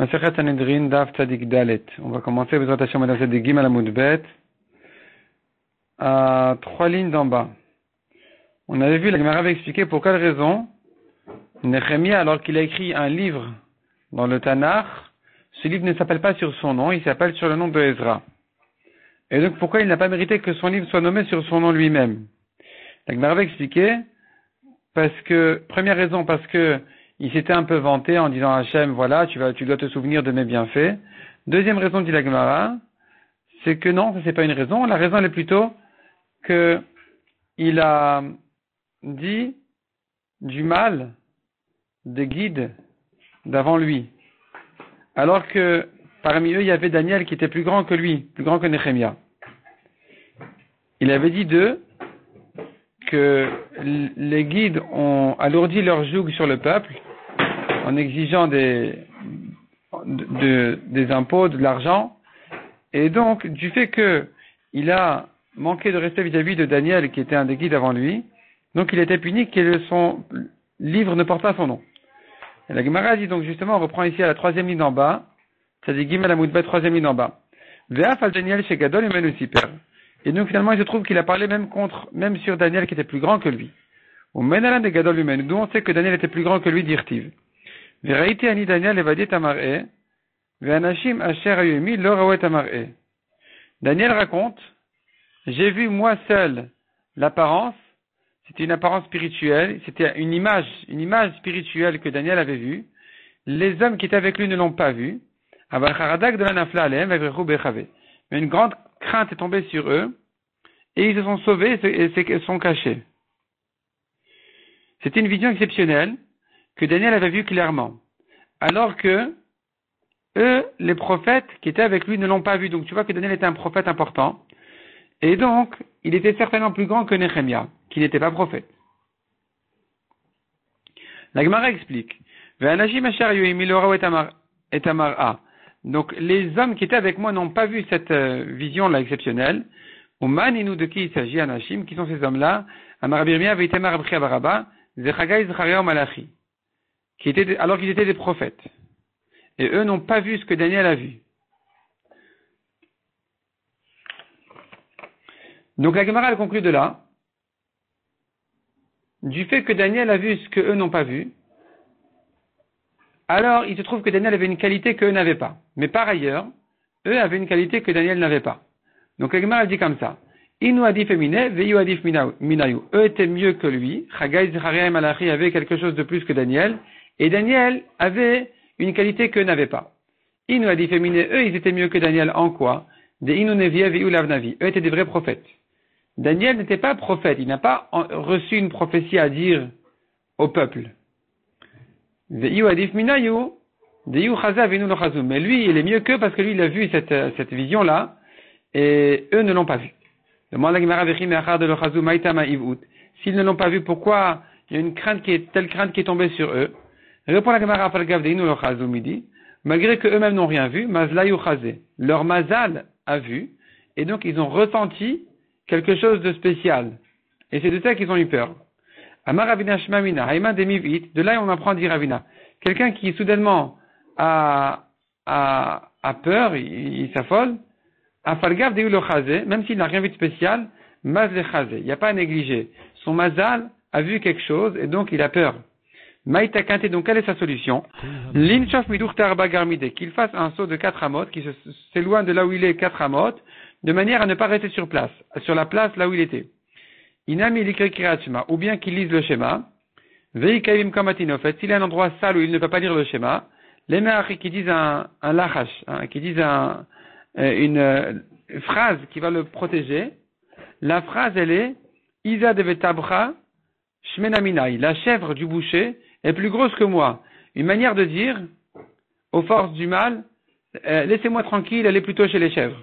Masechet Sanhedrin, Daf Tzadik Dalet. On va commencer avec Bezrat Hashem Madame Gimel Amud Bet, à 3 lignes d'en bas. On avait vu, la Gemara avait expliqué pour quelle raison Nehemia, alors qu'il a écrit un livre dans le Tanakh, ce livre ne s'appelle pas sur son nom, il s'appelle sur le nom de Ezra. Et donc pourquoi il n'a pas mérité que son livre soit nommé sur son nom lui-même? La Gemara avait expliqué, première raison, parce que il s'était un peu vanté en disant à Hachem, voilà, tu dois te souvenir de mes bienfaits. Deuxième raison, dit la Gemara, c'est que non, ça c'est pas une raison. La raison elle est plutôt que il a dit du mal des guides d'avant lui. Alors que parmi eux, il y avait Daniel qui était plus grand que lui, plus grand que Nehemia. Il avait dit d'eux que les guides ont alourdi leur joug sur le peuple en exigeant des impôts, de l'argent. Et donc, du fait qu'il a manqué de respect vis-à-vis de Daniel, qui était un des guides avant lui, donc il était puni que son livre ne porte pas son nom. Et la Gemara dit donc justement, on reprend ici à la 3e ligne en bas, c'est-à-dire Gimel Amud Bet, 3e ligne en bas. Ve'af al Daniel chez Gadol et Menusiper. Et donc finalement, il se trouve qu'il a parlé même sur Daniel qui était plus grand que lui. Ou Menalan de Gadol lui-même, d'où on sait que Daniel était plus grand que lui, d'Irtiv. Ve'raïti ani Daniel evadit amar'e, ve'anashim asher ayumi lo rawet amar'e. Daniel raconte, j'ai vu moi seul l'apparence, c'était une apparence spirituelle, c'était une image spirituelle que Daniel avait vue. Les hommes qui étaient avec lui ne l'ont pas vue. Mais une grande crainte est tombée sur eux, et ils se sont sauvés et se sont cachés. C'était une vision exceptionnelle que Daniel avait vue clairement. Alors que eux, les prophètes qui étaient avec lui ne l'ont pas vu. Donc tu vois que Daniel était un prophète important. Et donc, il était certainement plus grand que Nehemia, qui n'était pas prophète. La Gemara explique. Donc, les hommes qui étaient avec moi n'ont pas vu cette vision-là exceptionnelle. Oumaninu, de qui il s'agit, Anashim, qui sont ces hommes-là, alors qu'ils étaient des prophètes. Et eux n'ont pas vu ce que Daniel a vu. Donc la Gemara elle conclut de là, du fait que Daniel a vu ce que eux n'ont pas vu, alors il se trouve que Daniel avait une qualité qu'eux n'avaient pas. Mais par ailleurs, eux avaient une qualité que Daniel n'avait pas. Donc la Gemara elle dit comme ça, Inu adif emine, veyu adif minayu. Eux étaient mieux que lui, Chagai Zechariah Malachi avait quelque chose de plus que Daniel, et Daniel avait une qualité qu'eux n'avaient pas. Inu adif emine, eux ils étaient mieux que Daniel en quoi? De Inu nevie veyu lavnavi. Eux étaient des vrais prophètes. Daniel n'était pas prophète, il n'a pas reçu une prophétie à dire au peuple. Mais lui, il est mieux qu'eux parce que lui, il a vu cette vision-là, et eux ne l'ont pas vu. S'ils ne l'ont pas vu, pourquoi il y a telle crainte qui est tombée sur eux? Répond la Gemara, malgré que eux-mêmes n'ont rien vu, leur mazal a vu, et donc ils ont ressenti quelque chose de spécial. Et c'est de ça qu'ils ont eu peur. Amar Ravina Shmamina, Haïma Demivit, de là on apprend à dire Ravina. Quelqu'un qui soudainement a peur, il s'affole, Afalgav Deu le Chazé, même s'il n'a rien vu de spécial, Maz le Chazé, il n'y a pas à négliger. Son mazal a vu quelque chose et donc il a peur. Maïta Kante, donc quelle est sa solution? L'inchaf Midur Tarba Garmide, qu'il fasse un saut de 4 amot, qui s'éloigne de là où il est 4 amot, de manière à ne pas rester sur la place là où il était. Inami likri kirat shema, ou bien qu'il lise le schéma. Vei kaivim kamatin, en fait, s'il est un endroit sale où il ne peut pas lire le schéma, les meachis qui disent un lachash, qui disent une phrase qui va le protéger, la phrase elle est, Isa de vetabra shmenaminai, la chèvre du boucher est plus grosse que moi. Une manière de dire, aux forces du mal, laissez-moi tranquille, elle est plutôt chez les chèvres.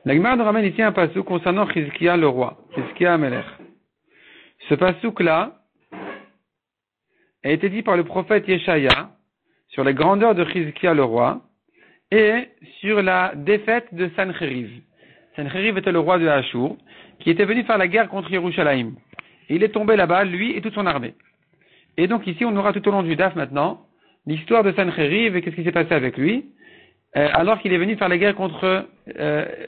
La Gemara nous ramène ici un passouk concernant Chizkia le roi, Chizkia Amelech. Ce passouk-là a été dit par le prophète Yeshaya sur la grandeur de Chizkia le roi et sur la défaite de Sancheriv. Sancheriv était le roi de Ashur qui était venu faire la guerre contre Yerushalayim. Et il est tombé là-bas, lui et toute son armée. Et donc ici, on aura tout au long du DAF maintenant l'histoire de Sancheriv et qu'est-ce qui s'est passé avec lui, alors qu'il est venu faire la guerre contre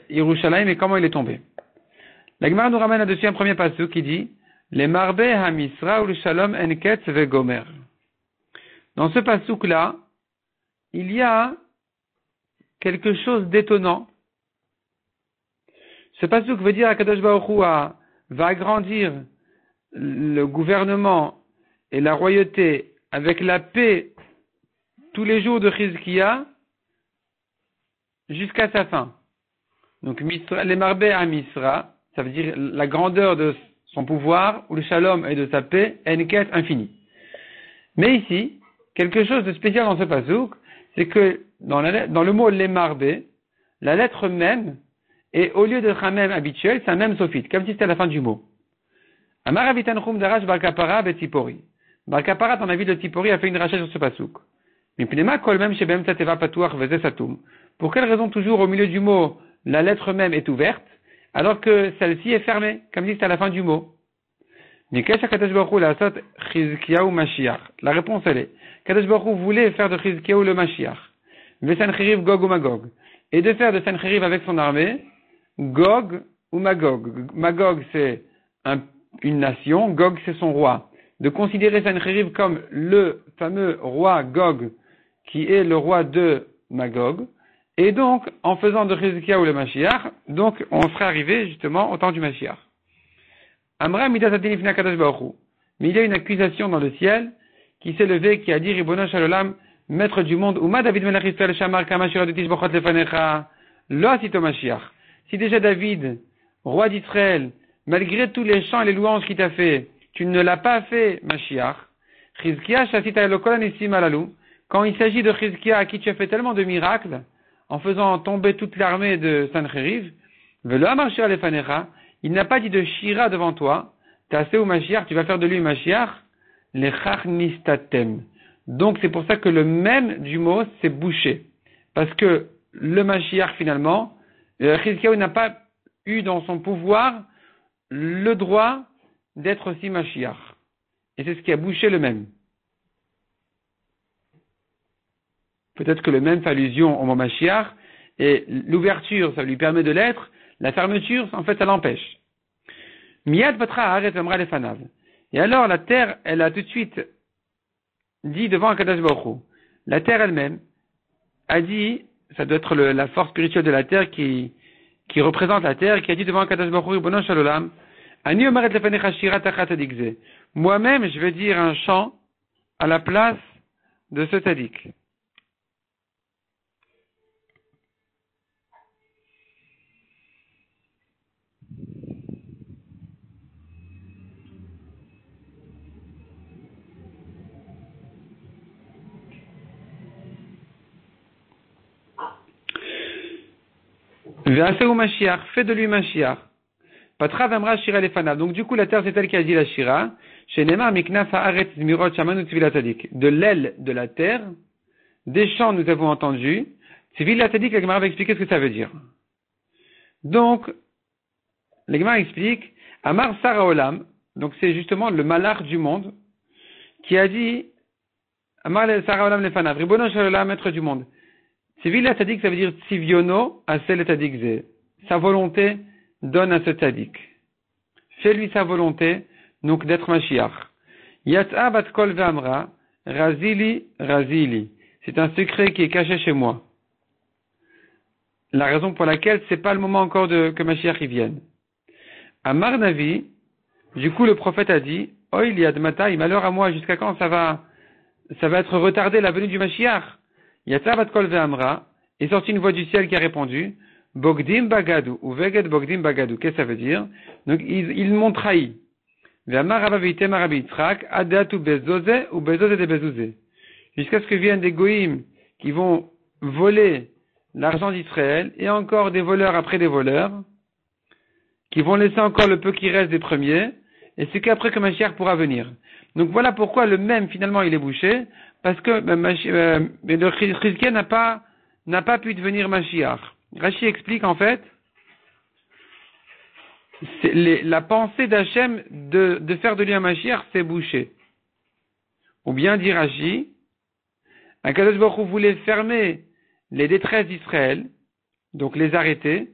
Yerushalayim et comment il est tombé. La Gemara nous ramène là-dessus un premier passage qui dit les marbe hamisra ou le shalom enket ve gomer. Dans ce passouk-là, il y a quelque chose d'étonnant. Ce passouk veut dire qu'Akadosh Baruch Hu va agrandir le gouvernement et la royauté avec la paix tous les jours de Chizkiya jusqu'à sa fin. Donc, les marbe hamisra, ça veut dire la grandeur de son pouvoir, ou le shalom et de sa paix, enket infini. Mais ici, quelque chose de spécial dans ce pasouk, c'est que dans le mot lemarbe, la lettre même, et au lieu d'être un même habituel, c'est un même sophite, comme si c'était à la fin du mot. Amar avitan chum darash bar kapara betzipori. Bar kapara, ton avis de Tzipori, a fait une rachat sur ce pasouk. Mipnema kol même shebem tateva patuach veze satum. Pour quelle raison toujours au milieu du mot, la lettre même est ouverte, alors que celle-ci est fermée, comme si c'était à la fin du mot. La réponse elle est, Kadosh Baruch Hu voulait faire de Chizkiyahu le Mashiach, Vesancheriv Gog ou Magog, et de faire de Sancheriv avec son armée, Gog ou Magog. Magog c'est une nation, Gog c'est son roi. De considérer Sancheriv comme le fameux roi Gog, qui est le roi de Magog, et donc, en faisant de Chizkiyahu le Mashiach, donc on serait arrivé justement au temps du Mashiach. Amra midat atinifna Kadosh Baruch Hu. Mais il y a une accusation dans le ciel qui s'est levée, qui a dit Ribono Shalolam, maître du monde, Uma David Melech Israël Shamar Kama Shira de Tishbachot Lefanecha, Lo Asito Mashiach. Si déjà David, roi d'Israël, malgré tous les chants et les louanges qu'il t'a fait, tu ne l'as pas fait Mashiach, Chizkiya Shasita Elokol Anissim Alalu, quand il s'agit de Chizkiya à qui tu as fait tellement de miracles, en faisant tomber toute l'armée de Sancheriv, Velo Amar Shira Lefanecha, il n'a pas dit de Shira devant toi, Taseh ou Mashiach, tu vas faire de lui Mashiach, les Chachnistatem. Donc c'est pour ça que le même du mot, c'est bouché. Parce que le Mashiach finalement, Chizkiyahu n'a pas eu dans son pouvoir le droit d'être aussi Mashiach. Et c'est ce qui a bouché le même. Peut-être que le même fait allusion au mot Mashiach, et l'ouverture, ça lui permet de l'être, la fermeture, en fait, ça l'empêche. Miyad patra haaretz v'amra lefanav. Et alors, la terre, elle a tout de suite dit devant Akadosh Baruch Hu. La terre elle-même a dit, ça doit être la force spirituelle de la terre qui représente la terre, qui a dit devant Akadosh Baruch Hu, Ribono Shel Olam, Ani omeret lefanecha shira tachat tzaddik. Moi-même, je vais dire un chant à la place de ce tzaddik. Ve'aseu Mashiach, fais de lui Mashiach. Patra v'amra shira lefanav. Donc du coup, la terre, c'est elle qui a dit la shira. Shenemar miknaf haaretz zmirot shamanu tzvila tzadik. De l'aile de la terre, des chants nous avons entendu. Tzvila tzadik, la Gemara va expliquer ce que ça veut dire. Donc, la Gemara explique, Amar Sara Olam, donc c'est justement le malach du monde, qui a dit, Amar Sara Olam lefanav, Ribono Shel Olam, maître du monde. Tzivil Tzadik, ça veut dire Tziviono Asel Tzadik Ze. Sa volonté donne à ce Tzadik. Fais-lui sa volonté, donc d'être Mashiach. Yat'a bat kol ve'amra, Razili, Razili. C'est un secret qui est caché chez moi. La raison pour laquelle c'est pas le moment encore que Mashiach y vienne. Amar Navi, du coup le prophète a dit, Oil yad matai, malheur à moi, jusqu'à quand ça va être retardé la venue du Mashiach. Yatsa bat kol ve'amra, est sorti une voix du ciel qui a répondu, Bogdim bagadou, ou veged Bogdim bagadou. Qu'est-ce que ça veut dire? Donc, ils m'ont trahi. Ve'amar rabavite marabi Yitzhak, adatu bezoze, ou bezoze de bezouze. Jusqu'à ce que viennent des goïms qui vont voler l'argent d'Israël, et encore des voleurs après des voleurs, qui vont laisser encore le peu qui reste des premiers, et c'est qu'après que Mashiach pourra venir. Donc voilà pourquoi le même, finalement, il est bouché, parce que le Chizkiya n'a pas pu devenir Mashiach. Rashi explique en fait la pensée d'Hachem de faire de lui un Mashiach, c'est bouché. Ou bien dit Rashi, Akadosh Baruch Hu voulait fermer les détresses d'Israël, donc les arrêter,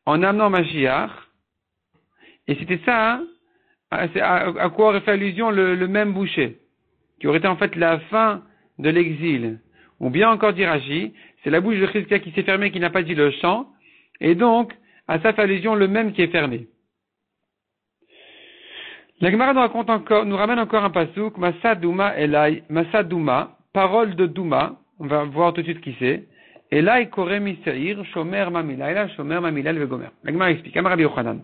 en amenant Mashiach. Et c'était ça, à quoi aurait fait allusion le même boucher, qui aurait été en fait la fin de l'exil. Ou bien encore dit Rashi, c'est la bouche de Chizkia qui s'est fermée, qui n'a pas dit le chant, et donc, à ça fait allusion le même qui est fermé. La Gemara nous ramène encore un pasouk, Masa Douma Elai, Masa Douma, parole de Douma, on va voir tout de suite qui c'est, Elai Kore Misair, Shomer Mamilaila, Shomer Mamilal Vegomer. La Gemara explique, Amar Rabbi Yochanan.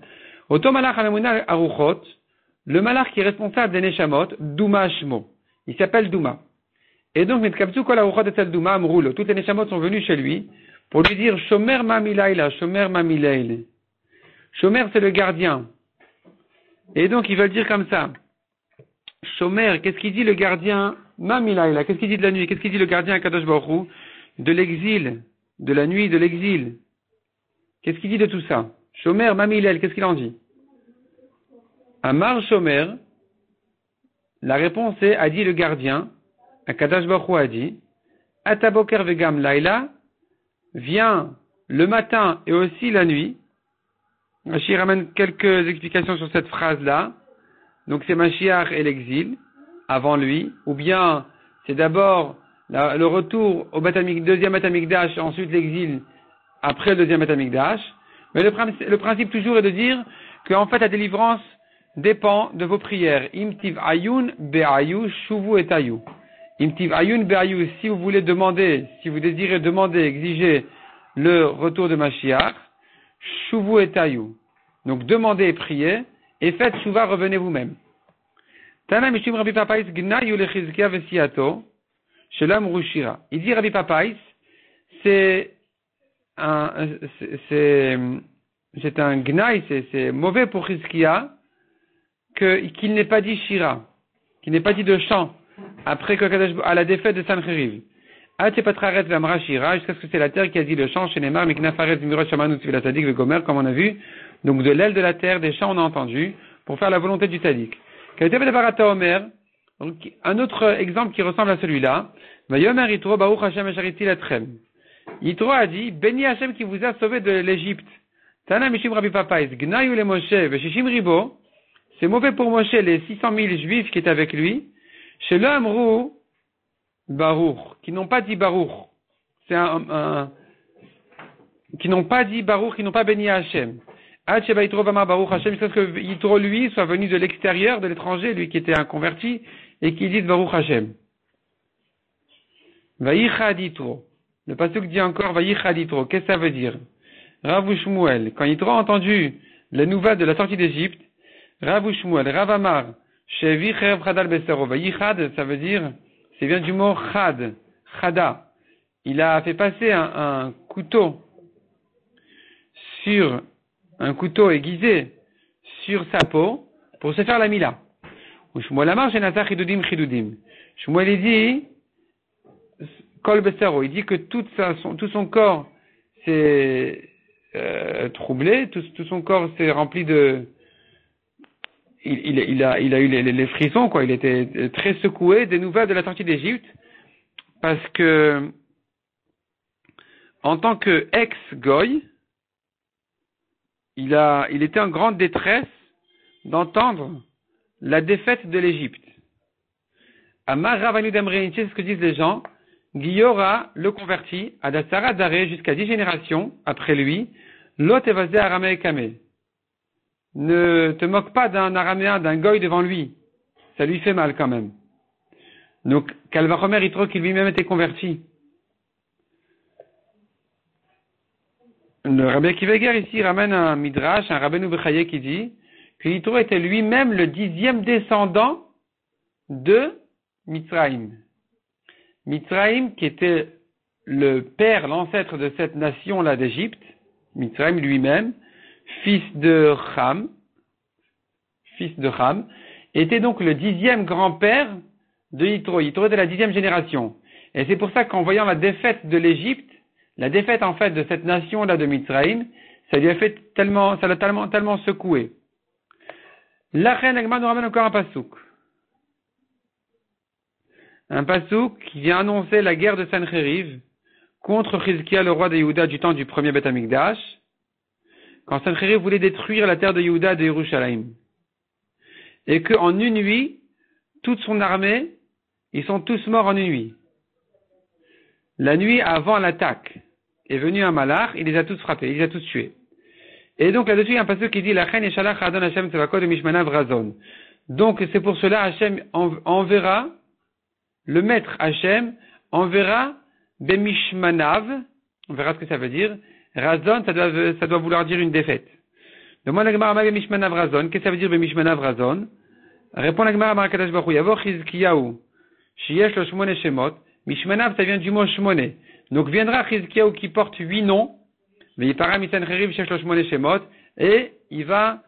Oto Malach Hamemuna Aruchot, le Malach qui est responsable des Neshamot, Douma Shmo, il s'appelle Douma. Et donc, Mitkabtsu Kol Aruchot et Douma Amroulo, toutes les Neshamot sont venues chez lui, pour lui dire, Shomer Mamilaila, Shomer Mamilail. Shomer c'est le gardien. Et donc, ils veulent dire comme ça. Shomer, qu'est-ce qu'il dit le gardien? Mamilaila, qu'est-ce qu'il dit de la nuit? Qu'est-ce qu'il dit le gardien à Kadosh Baruch Hu? De l'exil, de la nuit, de l'exil. Qu'est-ce qu'il dit de tout ça? Shomer, Mamilail, qu'est-ce qu'il en dit? Amar Shomer, la réponse est, a dit le gardien, à Kadosh Baruch Hu a dit, Ataboker vegam laila, vient le matin et aussi la nuit. Rashi ramène quelques explications sur cette phrase-là. Donc c'est Mashiach et l'exil, avant lui, ou bien c'est d'abord le retour au deuxième Beth Amikdash, ensuite l'exil après le deuxième Beth Amikdash. Mais le principe toujours est de dire qu'en fait la délivrance dépend de vos prières. Imtiv ayun be'ayu shuvu et ayu. Imtiv ayun be'ayu, si vous voulez demander, si vous désirez demander, exiger le retour de Mashiach, shuvu et ayu. Donc demandez et priez, et faites shuva, revenez vous-même. Tana mishum Rabbi Papais gnayu lechizkia vesiato, shelam rushira. Il dit Rabbi Papais, c'est un gnaï, c'est mauvais pour Chizkia, qu'il n'ait pas dit shira, qu'il n'ait pas dit de chant, après à la défaite de Sancheriv. Jusqu'à ce que c'est la terre qui a dit le chant chez Neymar, comme on a vu. Donc de l'aile de la terre, des chants on a entendu, pour faire la volonté du tzaddik. Un autre exemple qui ressemble à celui-là, Yitro a dit, béni Hashem qui vous a sauvé de l'Égypte. Tana Mishim Rabbi Papais, Gnayu le Moshe, Veshishim Ribo, c'est mauvais pour Moshe, les 600 000 juifs qui étaient avec lui, chez l'Amrou, Baruch, qui n'ont pas dit Baruch. C'est qui n'ont pas dit Baruch, qui n'ont pas béni Hashem. Jusqu'à ce que Yitro, lui, soit venu de l'extérieur, de l'étranger, lui qui était un converti, et qui dit Baruch Hashem. Vaïchad Yitro. Le pasuk dit encore Vaïchad Yitro. Qu'est-ce que ça veut dire? Rav Shmuel. Quand Yitro a entendu les nouvelles de la sortie d'Égypte, Rav Shmuel, Rav Amar, Shevi Cherev Chadal Besero. Vaïchad, ça veut dire, c'est bien du mot Chad, Chada. Il a fait passer un couteau aiguisé sur sa peau pour se faire la mila. Shmuel Amar Shenatach Chidudim Chidudim. Shmuel il dit Kol Besero, il dit que tout son corps s'est troublé, tout son corps s'est rempli de il a eu les frissons, quoi. Il était très secoué des nouvelles de la sortie d'Égypte, parce que en tant que ex-goy, il était en grande détresse d'entendre la défaite de l'Égypte. Amar Ravanu Damrein, c'est ce que disent les gens. Guillora, le converti, Adassara Dare, jusqu'à 10 générations après lui, Lot Evazé Aramé Kame. Ne te moque pas d'un araméen, d'un goy devant lui. Ça lui fait mal quand même. Donc, Kalvachomer Yitro, qui lui-même était converti. Le Rabbi Akiva Eger ici ramène un midrash, un Rabbeinu Bechaye qui dit que Yitro était lui-même le 10e descendant de Mitzraïm. Mitzraïm, qui était le père, l'ancêtre de cette nation-là d'Égypte, Mitzraïm lui-même, fils de Ham, était donc le 10e grand-père de Yitro. Yitro était la 10e génération. Et c'est pour ça qu'en voyant la défaite de l'Égypte, la défaite en fait de cette nation-là de Mitzraïm, ça l'a tellement secoué. La reine Agma nous ramène encore un pasouk. un passouk qui vient annoncer la guerre de Sancheriv contre Chizkia, le roi de Yehuda du temps du premier Beth Amikdash, quand Sancheriv voulait détruire la terre de Yehuda de Yerushalayim. Et qu'en une nuit, toute son armée, ils sont tous morts en une nuit. La nuit avant l'attaque est venu un malach, il les a tous frappés, il les a tous tués. Et donc là-dessus, il y a un passage qui dit, Lachen et Shalach Adon Hashem Tzevakot Mishmanav Razon. Donc c'est pour cela Hashem enverra, le maître Hashem enverra Bemishmanav, on verra ce que ça veut dire. Razon, ça doit vouloir dire une défaite. Demande la Gemara Bemishmanav Razon, qu'est-ce que ça veut dire Bemishmanav Razon? Répond la Gemara Marakadosh Baruch Hu, Yavo Chizkiyahu, Sheyesh Lo Shmone Shemot, Mishmanav ça vient du mot Shmone. Donc viendra Chizkiyahu qui porte 8 noms, et il va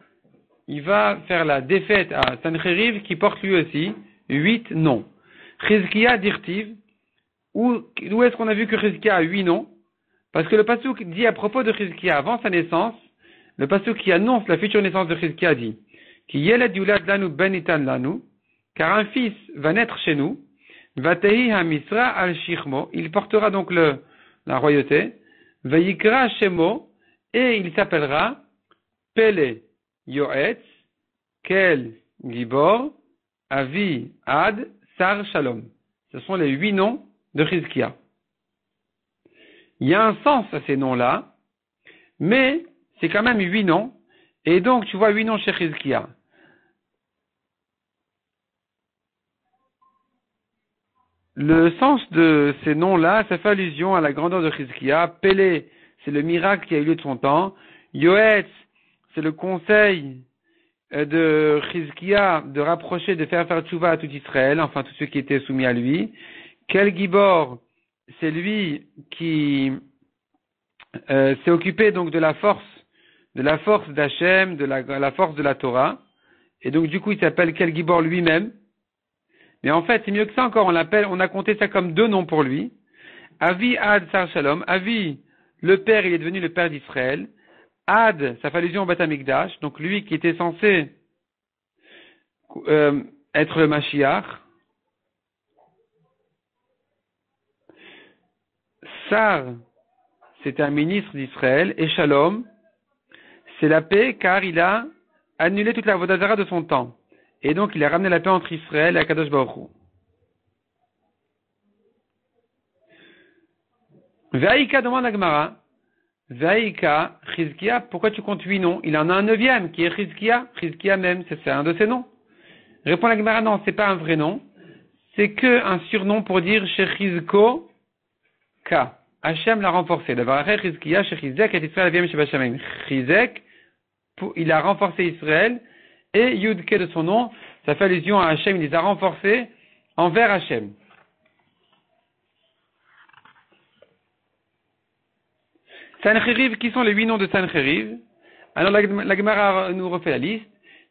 faire la défaite à Sancheriv qui porte lui aussi 8 noms. Chizkiya dirtiv, où est-ce qu'on a vu que Chizkiya a 8 noms? Parce que le passouk dit à propos de Chizkiya avant sa naissance, le passouk qui annonce la future naissance de Chizkiya dit Ki yeled yulad lanu ben itan lanu, car un fils va naître chez nous, vatehi hamisra al shichmo, il portera donc la royauté, Vayikra Shemo, et il s'appellera Pele Yoetz, Kel Gibor, Avi Ad, Sar Shalom. Ce sont les 8 noms de Chizkiya. Il y a un sens à ces noms-là, mais c'est quand même 8 noms, et donc tu vois 8 noms chez Chizkiya. Le sens de ces noms-là, ça fait allusion à la grandeur de Chizkiya. Pélé, c'est le miracle qui a eu lieu de son temps. Yoetz, c'est le conseil de Chizkiya de rapprocher, de faire tchouva à tout Israël, enfin tous ceux qui étaient soumis à lui. Kel Gibor, c'est lui qui s'est occupé donc de la force d'Hachem, de la force de la Torah. Et donc du coup, il s'appelle Kel Gibor lui-même. Mais en fait, c'est mieux que ça encore, on a compté ça comme 2 noms pour lui. Avi Ad Sar Shalom. Avi, le père, il est devenu le père d'Israël. Ad, ça fait allusion au Beth Amikdash, donc lui qui était censé être le Mashiach. Sar, c'était un ministre d'Israël. Et Shalom, c'est la paix car il a annulé toute la Vodazara de son temps. Et donc, il a ramené la paix entre Israël et Akadosh Baruch Hu. Vaïka demande à Gemara. Vaïka, Chizkiya, pourquoi tu comptes 8 noms? Il en a un 9e qui est Chizkiya. Chizkiya même, c'est un de ses noms. Répond la Gemara, non, c'est pas un vrai nom. C'est que un surnom pour dire chez Chizko Ka. Hachem l'a renforcé. D'abord, Chizkiya, chez Chizek, et Israël vient chez Bachamim. Chizek, il a renforcé Israël. Et Yudke de son nom, ça fait allusion à Hachem, il les a renforcés envers Hachem. Sancheriv, qui sont les 8 noms de Sancheriv? Alors la Gemara nous refait la liste.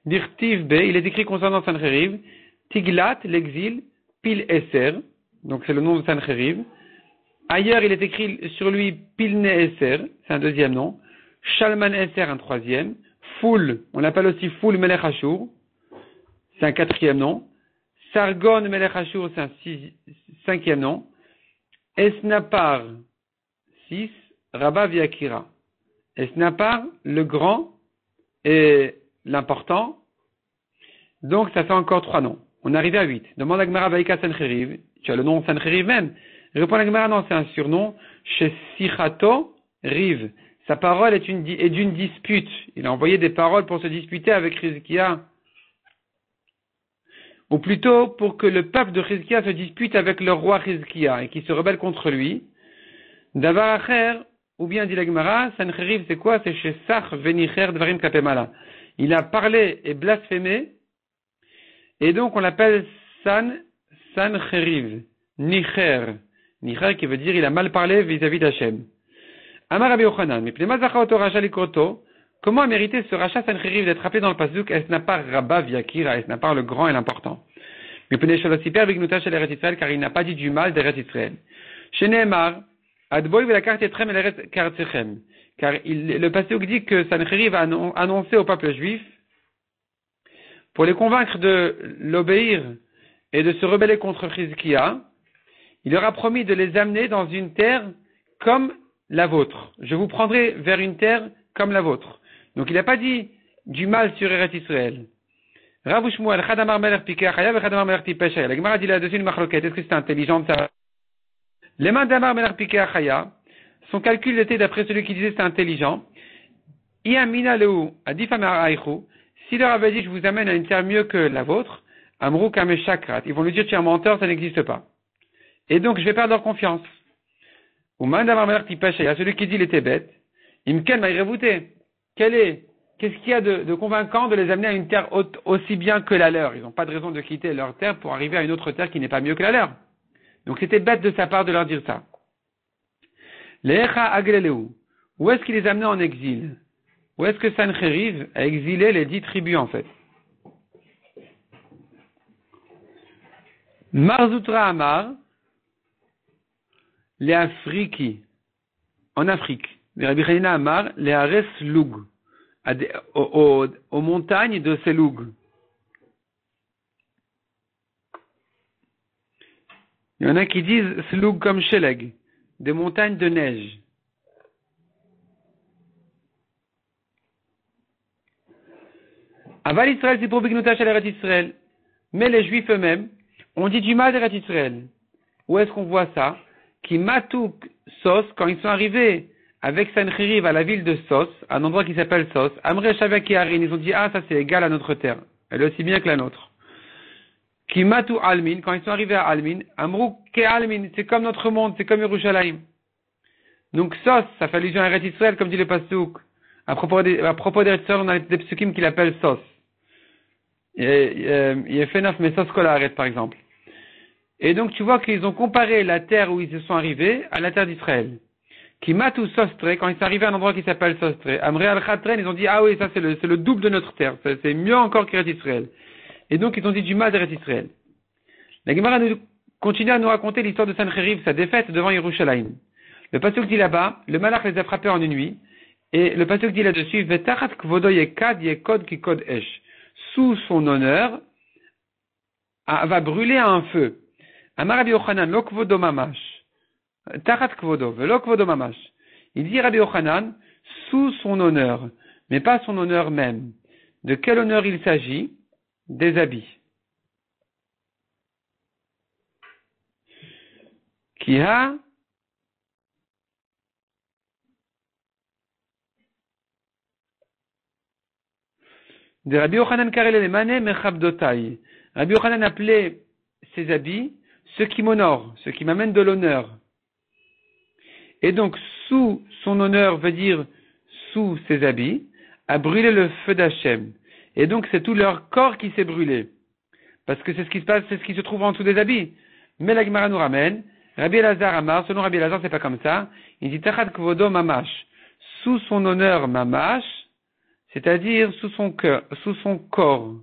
Dirtiv B, il est écrit concernant Sancheriv. Tiglat, l'exil. Pil Eser, donc c'est le nom de Sancheriv. Ailleurs, il est écrit sur lui Pilne Eser, c'est un 2e nom. Shalman Eser, un 3e. Foul, on l'appelle aussi Foul Melech Ashur, c'est un 4e nom. Sargon Melech Ashur, c'est un 5e nom. Esnapar, 6, Rabba Viakira. Esnapar, le grand et l'important. Donc ça fait encore 3 noms. On est arrivé à 8. Demande à Gemara Vaïka Sancheriv, tu as le nom Sancheriv même. Répond à Gemara, non, c'est un surnom. Chez Sichato, Riv. Sa parole est d'une dispute. Il a envoyé des paroles pour se disputer avec Chizkiya. Ou plutôt pour que le peuple de Chizkiya se dispute avec le roi Chizkiya et qui se rebelle contre lui. Davar Acher, ou bien dit la Gemara, Sancheriv c'est quoi? C'est chez Sach Venicher Dvarim Kapemala. Il a parlé et blasphémé, et donc on l'appelle Sancheriv. Nicher. Nicher qui veut dire il a mal parlé vis-à-vis d'Hachem. Amar Rabbi Yochanan, mais comment a mérité ce rachat Sancheriv d'être appelé dans le pasuk Esnapar Rabba Viakira, Esnapar le grand et l'important? Car il n'a pas dit du mal d'Eretz Israël. Chez Nehemar, Adboy la carte Etrem et l'Eretz Kartechem. Car le pasuk dit que Sancheriv a annoncé au peuple juif, pour les convaincre de l'obéir et de se rebeller contre Chizkia, il leur a promis de les amener dans une terre comme la vôtre. Je vous prendrai vers une terre comme la vôtre. Donc il n'a pas dit du mal sur Eretz Israël. Rav Shmuel, Chadamar Melech Pikei Achaya, Chadamar Melech Tipesh Haya. La Gemara dit là-dessus une machloket. Est-ce que c'est intelligent de ça? Les mains d'Amar Melech Pikei Achaya, son calcul était d'après celui qui disait c'est intelligent. Iamina Leu, Adifamar Aichu, s'il leur avait dit je vous amène à une terre mieux que la vôtre, Amrou Kameshakrat, ils vont lui dire tu es un menteur, ça n'existe pas. Et donc je vais perdre leur confiance. Ou main d'Amar Melech Tipesh Haya, celui qui dit il était bête, Imken Maïrevouté. Qu'est-ce qu'il y a de convaincant de les amener à une terre aussi bien que la leur? Ils n'ont pas de raison de quitter leur terre pour arriver à une autre terre qui n'est pas mieux que la leur. Donc c'était bête de sa part de leur dire ça. Lecha Agleleu. Où est-ce qu'il les a amenés en exil? Où est-ce que Sancheriv a exilé les 10 tribus en fait? Marzoutra Amar, les Afriki, en Afrique. Les Rabbi Hanina Amar, les Ares Loug, aux montagnes de Seloug. Il y en a qui disent Seloug comme Sheleg, des montagnes de neige. Aval Israël, c'est pour Bignuta Shel Eretz Israël. Mais les Juifs eux-mêmes ont dit du mal d'Eretz Israël. Où est-ce qu'on voit ça? Qui Matouk Sos, quand ils sont arrivés avec Sancheriv à la ville de Sos, à un endroit qui s'appelle Sos, Amre Shavaki Harin, ils ont dit, ah, ça c'est égal à notre terre. Elle est aussi bien que la nôtre. Qui Matou Almin, quand ils sont arrivés à Almin, Amrou Ke Almin, c'est comme notre monde, c'est comme Yerushalayim. Donc Sos, ça fait allusion à Eretz Israël, comme dit le Pasuk. À propos d'Eretz Israël, on a des psukim qui l'appellent Sos. Il est fait neuf, mais Sos Kolaret, par exemple. Et donc tu vois qu'ils ont comparé la terre où ils se sont arrivés à la terre d'Israël. Qui matou Sostre, quand ils sont arrivés à un endroit qui s'appelle Sostre, Amré al-Khatren, ils ont dit, ah oui, ça c'est le double de notre terre, c'est mieux encore qu'Eretz Israël. Et donc ils ont dit du mal d'Eretz Israël. La Gemara continue à nous raconter l'histoire de Sancheriv, sa défaite devant Yerushalayim. Le pasuk dit là-bas, le malach les a frappés en une nuit, et le pasuk dit là-dessus, Vetachat kvodo yekad yekod kikod esh. Sous son honneur, va brûler un feu. Amar Rabbi Yochanan, lo kvodo mamash. Tachat kvodo, velo kvodo mamash. Il dit Rabbi Yochanan, sous son honneur, mais pas son honneur même. De quel honneur il s'agit? Des habits. Kiha de Rabbi Yochanan karele le mané mechabdotai. Rabbi Yochanan appelait ses habits ceux qui m'honorent, ceux qui m'amènent de l'honneur. Et donc, sous son honneur veut dire sous ses habits, a brûlé le feu d'Hachem. Et donc, c'est tout leur corps qui s'est brûlé. Parce que c'est ce qui se passe, c'est ce qui se trouve en dessous des habits. Mais la Gemara nous ramène, Rabbi Elazar Amar, selon Rabbi Elazar, c'est pas comme ça. Il dit Tachat Kvodo Mamash. Sous son honneur Mamash, c'est-à-dire sous son cœur, sous son corps.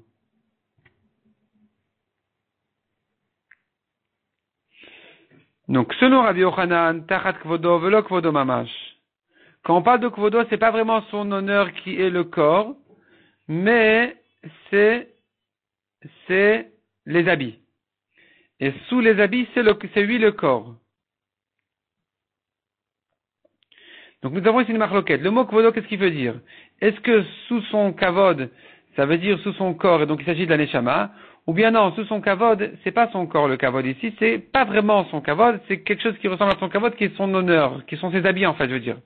Donc, selon Rabbi Yochanan, Tachat Kvodo, Velo Kvodo Mamash. Quand on parle de Kvodo, c'est pas vraiment son honneur qui est le corps, mais c'est les habits. Et sous les habits, c'est lui le corps. Donc nous avons ici une marloquette. Le mot Kvodo, qu'est-ce qu'il veut dire? Est-ce que sous son kavod, ça veut dire sous son corps, et donc il s'agit de la neshama? Ou bien non, sous son kavod, c'est pas son corps le kavod ici, c'est pas vraiment son kavod, c'est quelque chose qui ressemble à son kavod, qui est son honneur, qui sont ses habits en fait, je veux dire.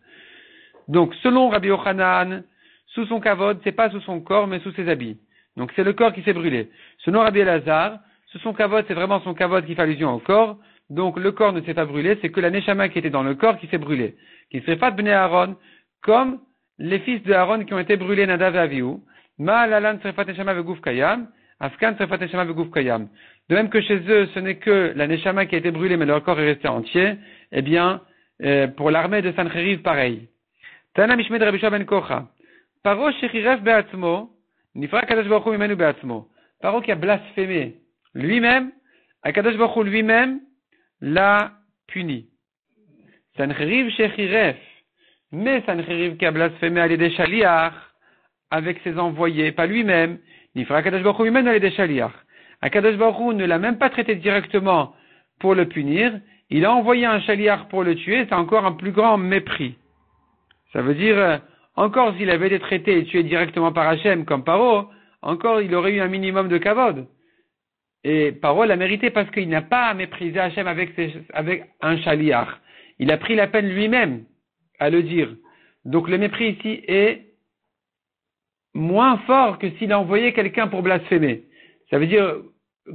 Donc selon Rabbi Yochanan, sous son kavod, c'est pas sous son corps, mais sous ses habits. Donc c'est le corps qui s'est brûlé. Selon Rabbi Elazar, sous son kavod, c'est vraiment son kavod qui fait allusion au corps, donc le corps ne s'est pas brûlé, c'est que la neshama qui était dans le corps qui s'est brûlée. Qui serait pas Bnei Aaron, comme les fils de Aaron qui ont été brûlés Nadav et Avihu, Ma'alalan Srefat Neshama Vegouf Kayam, Afkan Srefat Neshama Vegouf Kayam. De même que chez eux, ce n'est que la Neshama qui a été brûlée, mais leur corps est resté entier, eh bien, pour l'armée de Sancheriv, pareil. Tana Mishmed Rabbi Shua ben Kocha. Paro Shechiref Be'atzmo, Nifra Kadosh Baruch Hu Mimenu Be'atzmo. Paro qui a blasphémé lui-même, Akadosh Baruch Hu lui-même l'a puni. Sancheriv Shechiref. Mais Sancheriv qui a blasphémé à l'aider Shaliach, avec ses envoyés, pas lui-même, Nifra Kadosh Baruch Hu Mimenu à l'aider Shaliach. Akadosh Baruch Hu ne l'a même pas traité directement pour le punir, il a envoyé un chaliar pour le tuer, c'est encore un plus grand mépris. Ça veut dire, encore s'il avait été traité et tué directement par Hachem comme Paro, encore il aurait eu un minimum de kavod. Et Paro l'a mérité parce qu'il n'a pas méprisé Hachem avec un chaliar. Il a pris la peine lui-même à le dire. Donc le mépris ici est moins fort que s'il a envoyé quelqu'un pour blasphémer. Ça veut dire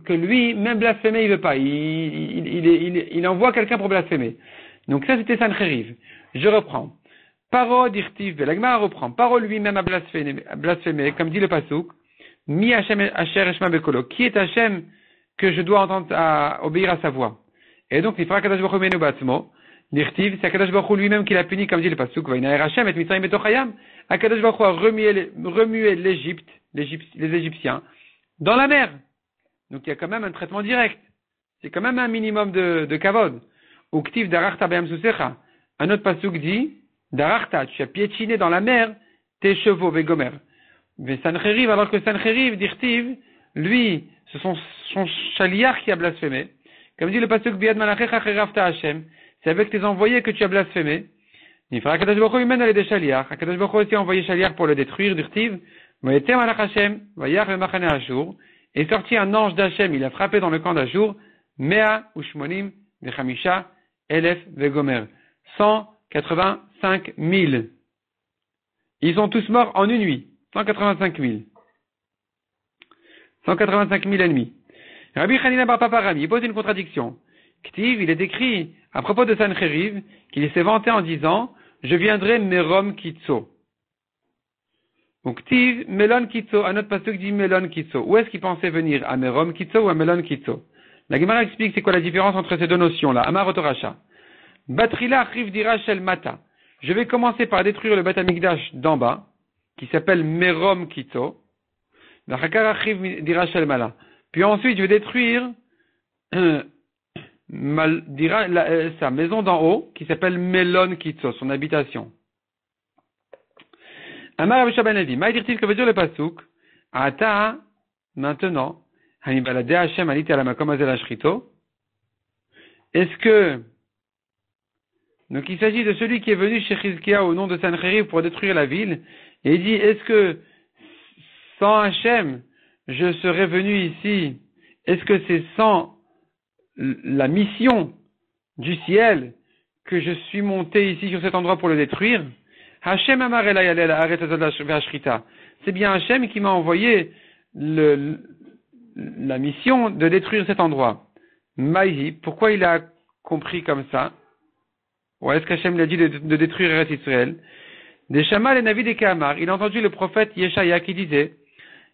que lui, même blasphémer, il veut pas. Il envoie quelqu'un pour blasphémer. Donc ça, c'était Sancheriv. Je reprends. Paro dirtiv, la Gemara reprend. Paro lui-même a blasphémé, comme dit le Pasuk. Mi Hashem Asher Eshma Bekolo. Qui est Hashem que je dois entendre obéir à sa voix? Et donc, il fera Kadosh Baruch Hu Menu Batzmo. Dirtiv, c'est Kadosh Baruch Hu lui-même qui l'a puni, comme dit le Pasuk. Vaïnaer Hashem et Mitzrayim Betochayam. Kadosh Baruch Hu a remué l'Égypte, les Égyptiens, dans la mer. Donc, il y a quand même un traitement direct. C'est quand même un minimum de kavod. Uktiv Darachta Bayam Susecha. Un autre Pasuk dit, Darachta, tu as piétiné dans la mer tes chevaux, Vegomer. Mais Sancheriv, alors que Sancheriv, Dirtiv, lui, c'est son chaliar qui a blasphémé. Comme dit le pasuk Biad Malachecha Cherafta Hashem, c'est avec tes envoyés que tu as blasphémé. Il fera Kadosh Baruch Hu mène aller des chaliars. Kadosh Baruch Hu aussi a envoyé chaliar pour le détruire, Dirtiv. Vayetem Malach Hashem, Vayach le Machane Ashur. Et sorti un ange d'Hachem, il a frappé dans le camp d'Ashur, Mea Ushmonim Vechamisha Elef Vegomer. 185 000. Ils sont tous morts en une nuit. 185 000. 185 000 ennemis. Rabbi Hanina bar Papa Rami, il pose une contradiction. Ktiv, il est écrit à propos de Sancheriv qu'il s'est vanté en disant je viendrai Merom Kitso. Donc Ktiv, Melon Kitso, un autre pasuk dit Melon Kitso. Où est-ce qu'il pensait venir? À Merom Kitso ou à Melon Kitso? La Gemara explique c'est quoi la différence entre ces deux notions-là. Amar Otoracha. Batrila Riv Dira Shel Mata. Je vais commencer par détruire le Beth Amikdash d'en bas, qui s'appelle Merom Kitso. Puis ensuite, je vais détruire sa maison d'en haut, qui s'appelle Melon Kitso, son habitation. Amar Rabbi Ben Levi, Maïdirtiv, que veut dire le pasuk? Ata, maintenant, Hanibalade Hashem alite ala makom azel ashrito. Est-ce que, donc il s'agit de celui qui est venu chez Chizkia au nom de Sancheriv pour détruire la ville, et il dit, est-ce que sans Hachem, je serais venu ici? Est-ce que c'est sans la mission du ciel que je suis monté ici sur cet endroit pour le détruire? Hachem amar elay alel haaretz hazot ve'ashrita. C'est bien Hachem qui m'a envoyé la mission de détruire cet endroit. Maïhi, pourquoi il a compris comme ça? Ou est-ce qu'Hachem lui a dit de détruire Eretz Israël? Des Shamal et Navi des Kamar, il a entendu le prophète Yeshaya qui disait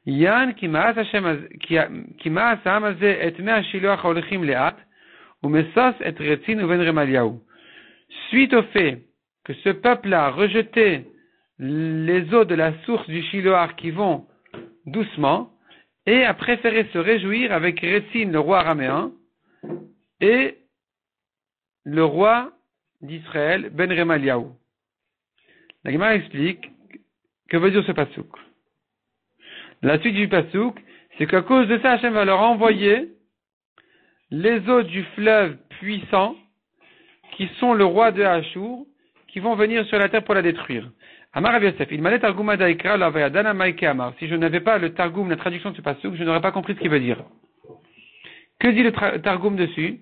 Yan ki ma'as ha'am et mea shiloach ha'olechim le'at u'mesos et retzin uven remaliahu. Suite au fait que ce peuple-là a rejeté les eaux de la source du Shiloach qui vont doucement et a préféré se réjouir avec Retzin, le roi araméen, et le roi d'Israël, Ben Remaliahu. La Gemara explique que veut dire ce pasuk. La suite du pasuk, c'est qu'à cause de ça, Hachem va leur envoyer les eaux du fleuve puissant, qui sont le roi de Ashur, qui vont venir sur la terre pour la détruire. Amar Rav Yosef, il m'a targuma daikra la vayadana maike amar. Si je n'avais pas le targum, la traduction de ce pasuk, je n'aurais pas compris ce qu'il veut dire. Que dit le targum dessus?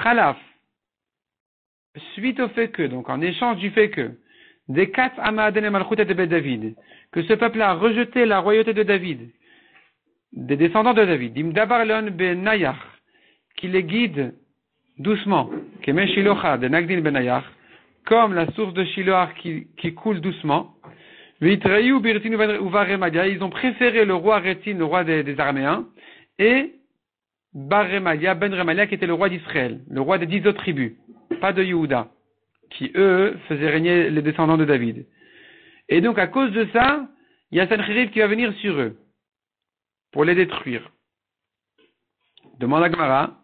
Khalaf. Suite au fait que, donc en échange du fait que, des quatre Amaden et Malchut et de David, que ce peuple a rejeté la royauté de David, des descendants de David, Dimdabar Leon ben Nayach, qui les guide doucement, Kemen Shilocha de Nagdin ben Nayach, comme la source de Shiloach qui coule doucement, ils ont préféré le roi Retin, le roi des Araméens, et Bar Remalia, Ben Remalia, qui était le roi d'Israël, le roi des 10 autres tribus, pas de Yehuda, qui eux faisaient régner les descendants de David. Et donc à cause de ça, il y a Sancheriv qui va venir sur eux, pour les détruire. Demande la Gemara.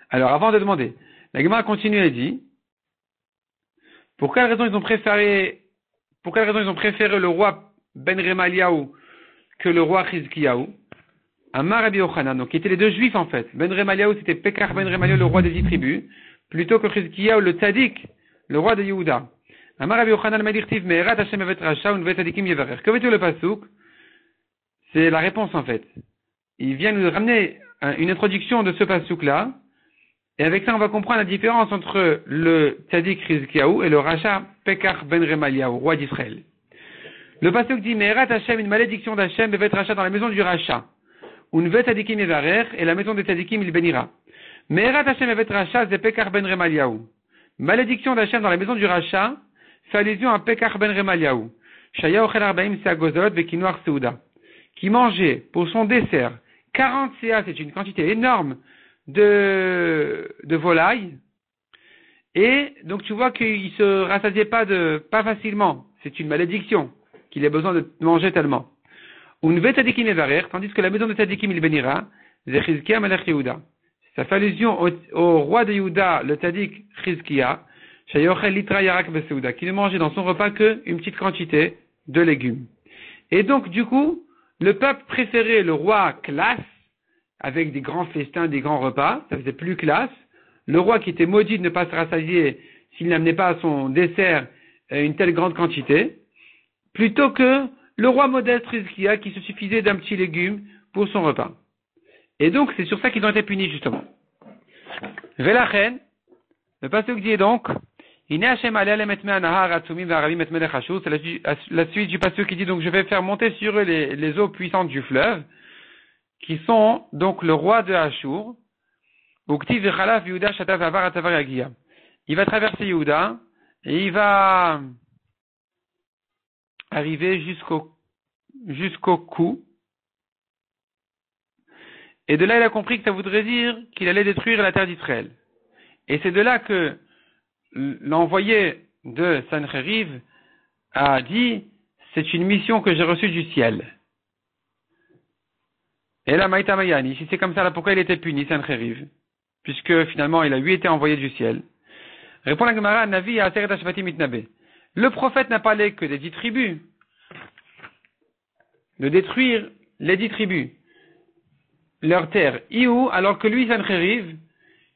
Alors avant de demander, la Gemara continue et dit, pour quelle raison ils ont préféré le roi Ben Remaliahu que le roi Chizkiyahu? Amar Rabbi Yochanan, donc qui étaient les deux juifs en fait. Ben Remaliahu, c'était Pekar Ben Remaliahu, le roi des 10 tribus, plutôt que Chizkiyahu, le tzaddik, le roi de Yehuda. Amar Rabbi Yochanan Madirtiv Me'erat Hashem Evet Rasha Unvet Tzadikim Yevarer. Que veut dire le pasuk? C'est la réponse en fait. Il vient nous ramener une introduction de ce pasuk-là, et avec ça on va comprendre la différence entre le tzaddik Chizkiyahu et le Rasha Pekar Ben Remaliahu, roi d'Israël. Le pasuk dit Me'erat Hashem, une malédiction d'Hashem Evet Rasha dans la maison du Rasha. Unvet Tzadikim Yevarer, et la maison des tzadikim il bénira. Me'erat Hashem Evet Rasha c'est Pekar Ben Remaliahu. Malédiction d'Hachem dans la maison du Racha fait allusion à Pekar ben Remaliahu, Shaya Ochel Arbaim Seagozot Vekinoar Seuda, qui mangeait pour son dessert 40 CA, c'est une quantité énorme de volailles, et donc tu vois qu'il se rassasiait pas facilement, c'est une malédiction, qu'il ait besoin de manger tellement. Unvet Tzadikim Yevarer, tandis que la maison de Tzadikim il bénira, Zechizkia Melech Yehuda. Ça fait allusion au roi de Yehuda, le tzaddik Chizkiya, qui ne mangeait dans son repas qu'une petite quantité de légumes. Et donc, du coup, le peuple préférait le roi classe, avec des grands festins, des grands repas, ça faisait plus classe. Le roi qui était maudit de ne pas se rassasier s'il n'amenait pas à son dessert une telle grande quantité, plutôt que le roi modeste Chizkiya qui se suffisait d'un petit légume pour son repas. Et donc, c'est sur ça qu'ils ont été punis, justement. Velachen, le pasuk dit donc, c'est la suite du pasuk qui dit donc, je vais faire monter sur eux les eaux puissantes du fleuve, qui sont donc le roi de Ashur. Il va traverser Yehuda, et il va arriver jusqu'au cou. Et de là, il a compris que ça voudrait dire qu'il allait détruire la terre d'Israël. Et c'est de là que l'envoyé de Sancheriv a dit, c'est une mission que j'ai reçue du ciel. Et là, Maïta Mayani, si c'est comme ça, là, pourquoi il était puni, Sancheriv? Puisque finalement, il a lui été envoyé du ciel. Répond la Gemara, Navi à Aseret Hashvatim Mitnabe. Le prophète n'a parlé que des 10 tribus. De détruire les 10 tribus. Leur terre. Iou, alors que lui, Sancheriv,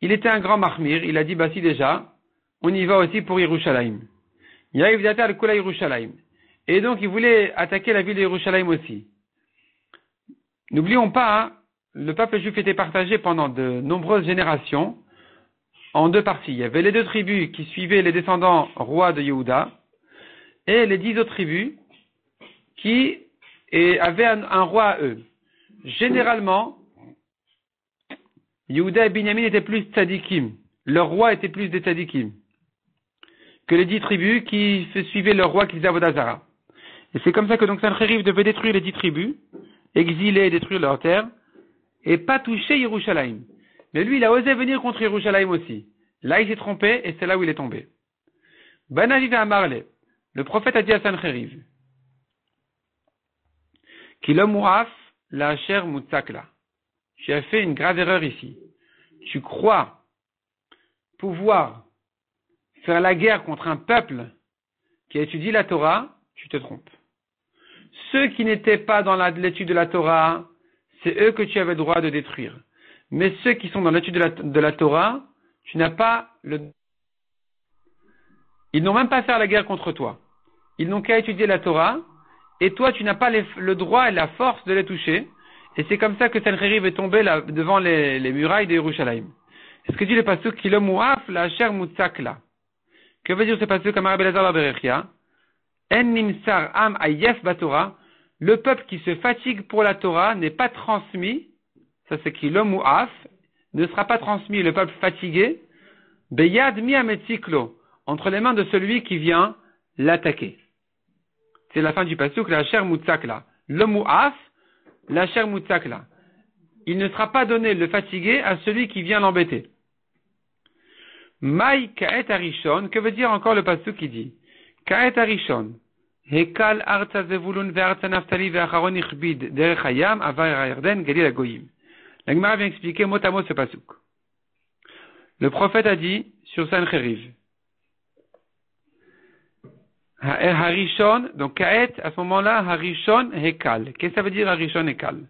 il était un grand mahmir, il a dit, bah si déjà, on y va aussi pour Yerushalayim. Yaïv Data al-Kula Yerushalayim. Et donc, il voulait attaquer la ville de Yerushalayim aussi. N'oublions pas, hein, le peuple juif était partagé pendant de nombreuses générations en deux parties. Il y avait les 2 tribus qui suivaient les descendants rois de Yehuda et les 10 autres tribus qui avaient un roi à eux. Généralement, Yehuda et Binyamin étaient plus tzadikim. Leur roi était plus des tzadikim que les 10 tribus qui suivaient leur roi qui faisait Avodah Zara. Et c'est comme ça que donc Sancheriv devait détruire les 10 tribus, exiler et détruire leur terre, et pas toucher Yerushalayim. Mais lui, il a osé venir contre Yerushalayim aussi. Là, il s'est trompé, et c'est là où il est tombé. Banaviv à Amarle, le prophète a dit à Sancheriv, Kilomuaf la Asher Mutzakla. Tu as fait une grave erreur ici. Tu crois pouvoir faire la guerre contre un peuple qui a étudié la Torah, tu te trompes. Ceux qui n'étaient pas dans l'étude de la Torah, c'est eux que tu avais le droit de détruire. Mais ceux qui sont dans l'étude de la Torah, tu n'as pas Ils n'ont même pas fait la guerre contre toi. Ils n'ont qu'à étudier la Torah, et toi tu n'as pas le droit et la force de les toucher. Et c'est comme ça que Sancheriv est tombé là, devant les murailles de Yerushalayim. C'est ce que dit le pasuk Kilomouaf la Asher Mutzakla. Que veut dire ce pasuk comme Rabbi Elazar Berechia? En nimsar am ayef batora. Le peuple qui se fatigue pour la Torah n'est pas transmis. Ça c'est Kilomouaf. Ne sera pas transmis le peuple fatigué. Beyad mi ametziklo. Entre les mains de celui qui vient l'attaquer. C'est la fin du pasuk la Asher Mutzakla. Le Mouaf. La chair Mutzakla. Il ne sera pas donné le fatigué à celui qui vient l'embêter. Maï Kaet Arishon, que veut dire encore le pasuk qui dit Kaet Arishon, Hekal Arza Zevulun ve'Arza Naftali ve'Acharon Ichbid Derech Hayam Avar Yarden Galil Agoyim. La Gemara vient expliquer mot à mot ce pasuk. Le prophète a dit sur Sancheriv Harishon, donc Kaet, à ce moment-là, Harishon Hekal. Qu'est-ce que ça veut dire Harishon Hekal?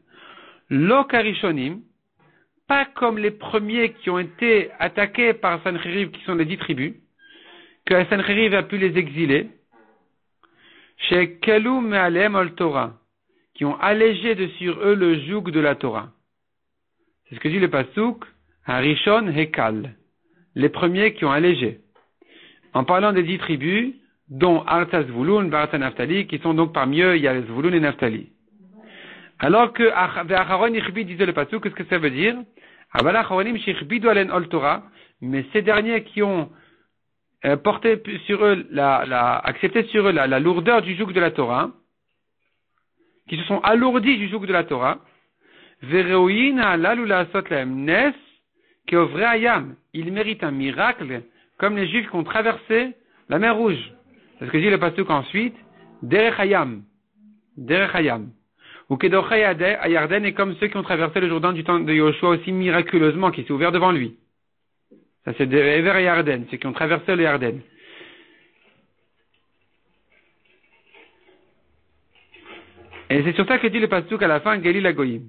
Lo karishonim, pas comme les premiers qui ont été attaqués par Sancheriv, qui sont les 10 tribus, que Sancheriv a pu les exiler, chez Kelou Me'alem ol Torah, qui ont allégé de sur eux le joug de la Torah. C'est ce que dit le Pasuk, Harishon Hekal, les premiers qui ont allégé. En parlant des 10 tribus, dont Arta Zvulun, Barata Naftali, qui sont donc parmi eux, il y a Zvulun et Naftali. Alors que Acharon Ichbi disait le Pasuk, qu'est-ce que ça veut dire? Mais ces derniers qui ont porté sur eux, accepté sur eux la lourdeur du joug de la Torah, qui se sont alourdis du joug de la Torah, ils méritent un miracle, comme les Juifs qui ont traversé la mer Rouge. C'est ce que dit le pasuk ensuite, Derech Hayam. Ou Kedochei Ayarden est comme ceux qui ont traversé le Jourdain du temps de Yoshua aussi miraculeusement, qui s'est ouvert devant lui. Ça c'est Ever Ayarden, ceux qui ont traversé le Yarden. Et c'est sur ça que dit le pasuk à la fin, Galil Agoyim.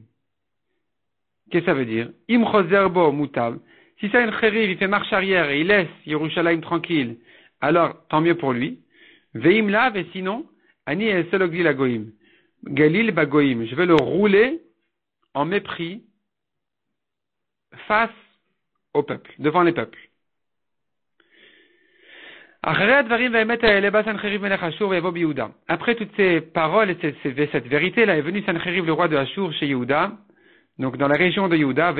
Qu'est-ce que ça veut dire? Im Chozerbo Mutav. Si ça une chériv, il fait marche arrière et il laisse Yerushalayim tranquille, alors tant mieux pour lui. Veim lav, et sinon, Ani Eselogli Lagoyim. Galil Bagoyim. Je vais le rouler en mépris face au peuple, devant les peuples. Après toutes ces paroles et cette vérité-là est venu Sancheriv, le roi de Ashur, chez Yehuda, donc dans la région de Yehuda,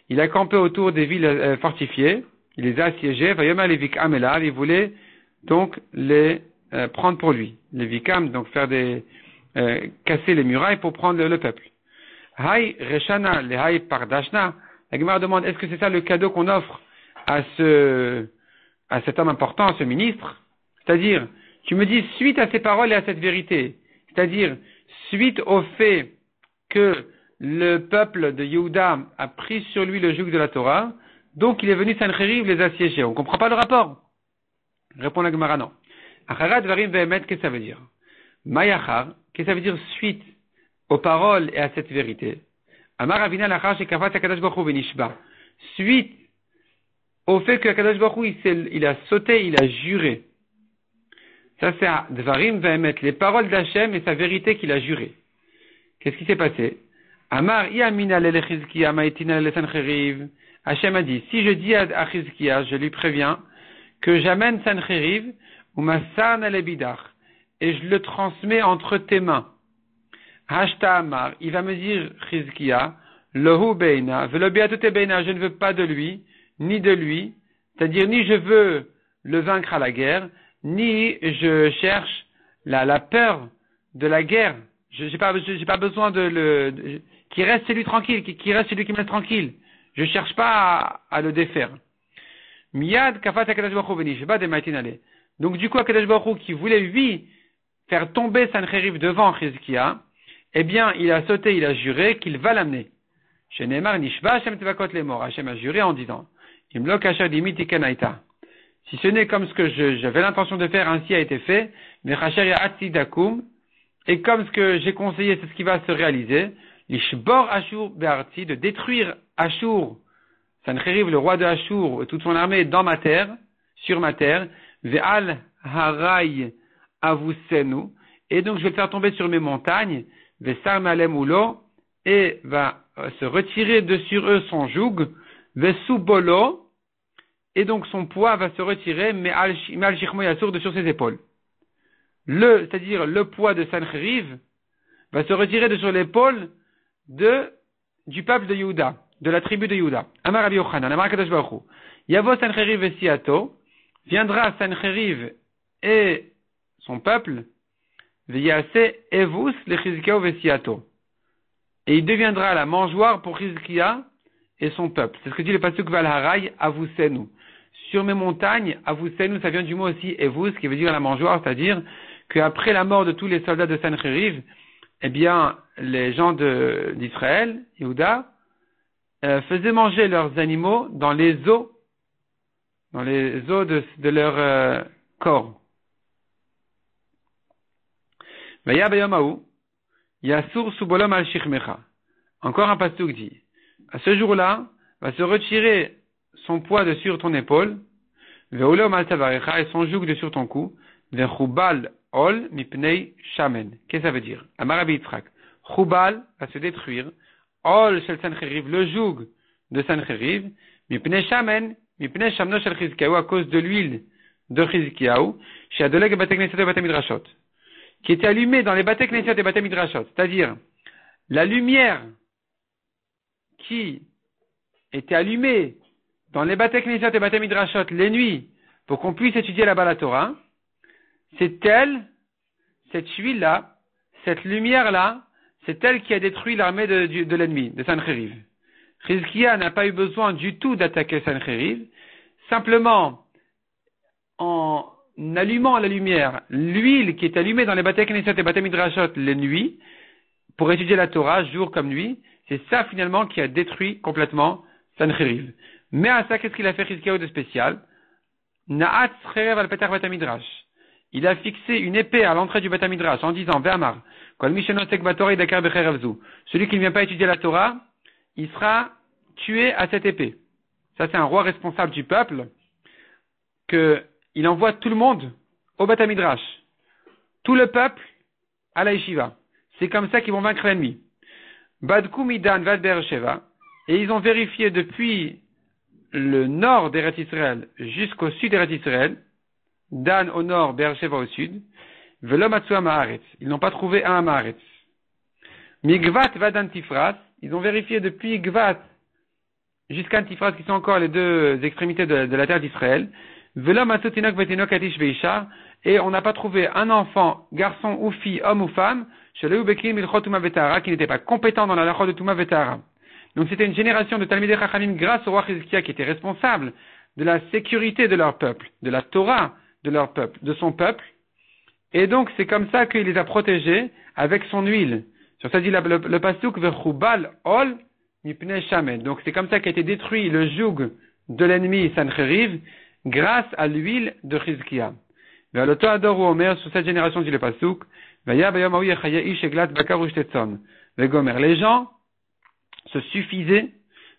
il a campé autour des villes fortifiées, il les a assiégées, il voulait donc les prendre pour lui. Les vikam, donc faire casser les murailles pour prendre le peuple. Hay Reshana, les Hay Pardashna, la Gemara demande, est-ce que c'est ça le cadeau qu'on offre à cet homme important, à ce ministre? C'est-à-dire, tu me dis, suite à ces paroles et à cette vérité, c'est-à-dire, suite au fait que le peuple de Yehuda a pris sur lui le joug de la Torah, donc il est venu Sancheriv les assiéger. On ne comprend pas le rapport. Répond la Gemara, non. Acharat varim vehemet, qu'est-ce que ça veut dire? Mayachar, qu'est-ce que ça veut dire suite aux paroles et à cette vérité? Amar Avina lachar shekafat HaKadosh Baruch Hu v'nishba. Suite au fait que HaKadosh Baruch Hu, il a sauté, il a juré. Ça c'est à Dvarim vehemet, les paroles d'Hachem et sa vérité qu'il a juré. Qu'est-ce qui s'est passé? Amar Yamina lelechizkiya maitina lesancheriv. Hachem a dit, si je dis à Chizkiya, je lui préviens, que j'amène Sancheriv, ou Massar Nalebidach, et je le transmets entre tes mains. Hashta Amar, il va me dire, Chizkiya, Lohu Beina, Velo Beatute Beina, je ne veux pas de lui, ni de lui, c'est-à-dire ni je veux le vaincre à la guerre, ni je cherche la peur de la guerre. J'ai pas besoin qu'il reste celui tranquille, qu'il reste celui qui me laisse tranquille. Je cherche pas à le défaire. Miyad kafat HaKadosh Baruch Hu v'nishba de maitinale. Donc du coup, HaKadosh Baruch Hu, qui voulait lui faire tomber Sancheriv devant Chizkiya, eh bien, il a sauté, il a juré qu'il va l'amener. Chez Neymar Nishba Hashem Tevakot Lemor. Hashem a juré en disant, Imlok Asher Dimiti Kenaita. Si ce n'est comme ce que j'avais l'intention de faire, ainsi a été fait, mais Hasher Ya'atzi Dakum, et comme ce que j'ai conseillé, c'est ce qui va se réaliser, l'Ishbor Ashur Be'arti, de détruire Ashur, Sancheriv, le roi de Ashur, et toute son armée dans ma terre, sur ma terre, Ve'al Haray Avusenu, et donc je vais le faire tomber sur mes montagnes, Ve'sar Malem Ulo, et va se retirer de sur eux son joug, Ve'su Bolo, et donc son poids va se retirer, mais Al Shichmo Yasur de sur ses épaules. C'est-à-dire le poids de Sancheriv va se retirer de sur l'épaule du peuple de Yehuda, de la tribu de Yehuda. Amar Rabbi Yochanan, Amar Kadosh Baruch Hu. Yavo Sancheriv et Siato, viendra Sancheriv et son peuple, Veyase Evus le Chizkiya ve Siato. Et il deviendra la mangeoire pour Chizkiya et son peuple. C'est ce que dit le pasuk Val Haray Avusenu. Sur mes montagnes, Avusenu, ça vient du mot aussi Evus, qui veut dire la mangeoire, c'est-à-dire qu'après la mort de tous les soldats de Sancheriv, eh bien, les gens d'Israël, Yehuda, faisaient manger leurs animaux dans les os de leur corps. Yasur subolom al shichmecha. Encore un pasuk dit, à ce jour-là, va se retirer son poids de sur ton épaule, ve'olom al tavarecha, et son joug de sur ton cou, ve'chubal ol mipnei shamen. Qu'est-ce que ça veut dire? Amarabi Yitzhak. Chubal va se détruire, ol shel Sancheriv, le joug de Sancheriv, mipnei shamen, mipnei shamno shel Chizkiyahu, à cause de l'huile de Chizkiyahu, chez Adoleg Bate Knesset et Bate Midrashot, qui était allumé dans les Bate Knesset et Bate Midrashot, c'est-à-dire la lumière qui était allumée dans les Bate Knesset et Bate Midrashot les nuits pour qu'on puisse étudier là-bas la Torah, c'est elle, cette huile-là, cette lumière-là, c'est elle qui a détruit l'armée de l'ennemi, de Sancheriv. Chizkiya n'a pas eu besoin du tout d'attaquer Sancheriv, simplement en allumant la lumière, l'huile qui est allumée dans les Bate Knesset et Bate Midrashot les nuits, pour étudier la Torah, jour comme nuit, c'est ça finalement qui a détruit complètement Sancheriv. Mais à ça, qu'est-ce qu'il a fait Chizkiyahu de spécial? Na'at Cherev al Petar Bate Midrash. Il a fixé une épée à l'entrée du Bate Midrash en disant, Ve'amar, Kol Mishonotek Batorah Idakar Becherevzu. Celui qui ne vient pas étudier la Torah, il sera tué à cette épée. Ça, c'est un roi responsable du peuple, il envoie tout le monde au Bate Midrash. Tout le peuple à la yeshiva. C'est comme ça qu'ils vont vaincre l'ennemi. Badku Midan Vad Beersheva. Et ils ont vérifié depuis le nord d'Eretz Israël jusqu'au sud d'Eretz Israël. Dan au nord, Beersheva au sud. Velo Matsu Amaharetz. Ils n'ont pas trouvé un Amaharetz. Migvat Vad Antifras. Ils ont vérifié depuis Gvat jusqu'à Antifras, qui sont encore les deux extrémités de la terre d'Israël. Et on n'a pas trouvé un enfant, garçon ou fille, homme ou femme, qui n'était pas compétent dans la lachot de Touma Vetara. Donc c'était une génération de Talmidei Chachamim grâce au roi Chizkiya qui était responsable de la sécurité de leur peuple, de la Torah de leur peuple, de son peuple. Et donc c'est comme ça qu'il les a protégés avec son huile. Sur ça dit le pasuk Vechubal ol mipnei shamen. Donc c'est comme ça qu'a été détruit le joug de l'ennemi Sancheriv, grâce à l'huile de Chizkiya. Sur cette génération dit le pasuk, les gens se suffisaient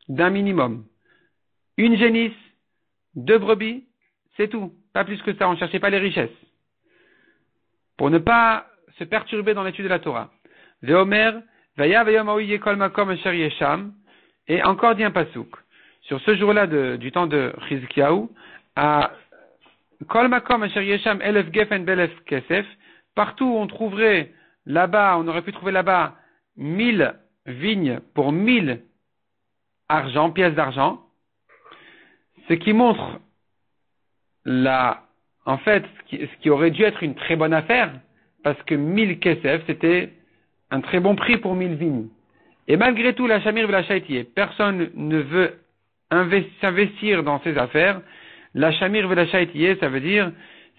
d'un minimum. Une génisse, 2 brebis, c'est tout. Pas plus que ça, on ne cherchait pas les richesses. Pour ne pas se perturber dans l'étude de la Torah. Et encore dit un pasuk. Sur ce jour-là du temps de Chizkiyahu, à Kol Makom Asher Yesham Elef Gefen Belef Kesef, partout où on trouverait là-bas, on aurait pu trouver là-bas 1000 vignes pour 1000 pièces d'argent, ce qui montre en fait, ce qui aurait dû être une très bonne affaire, parce que 1000 Kesef, c'était un très bon prix pour 1000 vignes. Et malgré tout, la Shamir la Shaitiye, personne ne veut s'investir dans ces affaires. La Shamir la Shaitiye, ça veut dire,